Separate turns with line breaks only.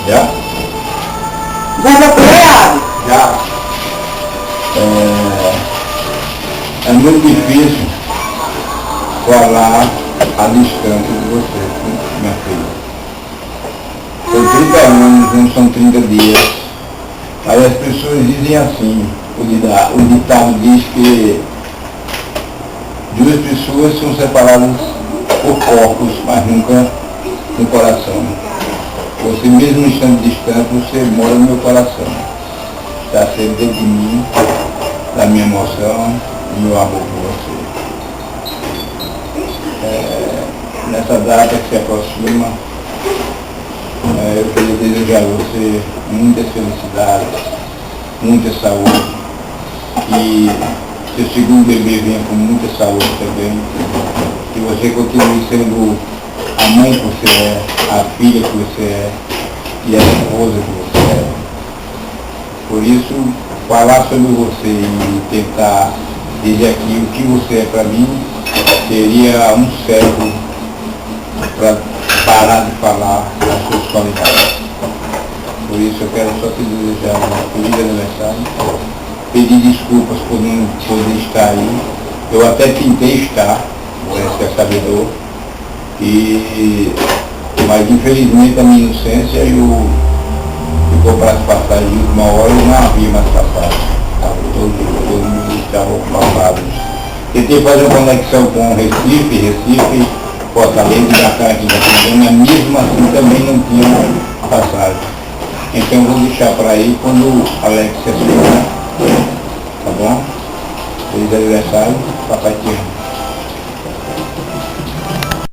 Já?
Já procurado?
Já. É muito difícil falar a distância de você, minha filha. São 30 anos, não são 30 dias. Aí as pessoas dizem assim, o ditado diz que duas pessoas são separadas por corpos, mas nunca no coração. Você mesmo estando distante, você mora no meu coração. Está sempre dentro de mim, da minha emoção, do meu amor por você. Nessa data que se aproxima, eu queria desejar a você muitas felicidades, muita saúde, e seu segundo bebê venha com muita saúde também, que você continue sendo a mãe que você é, a filha que você é, e a esposa que você é. Por isso, falar sobre você e tentar dizer aqui o que você é para mim, seria um cego para parar de falar das suas qualidades. Por isso eu quero só te desejar um feliz aniversário, pedir desculpas por não poder estar aí. Eu até tentei estar, você é sabedor, mas infelizmente a minha inocência ficou para as passagens de última hora e não havia mais passagem. Todo mundo estava ocupado. Tentei fazer uma conexão com Recife, Fortaleza e Dakar aqui da Tanzânia, mesmo assim também não tinha passagem. Então eu vou deixar para ir quando o Alex se acertar. Tá bom? Feliz aniversário, papai te ama.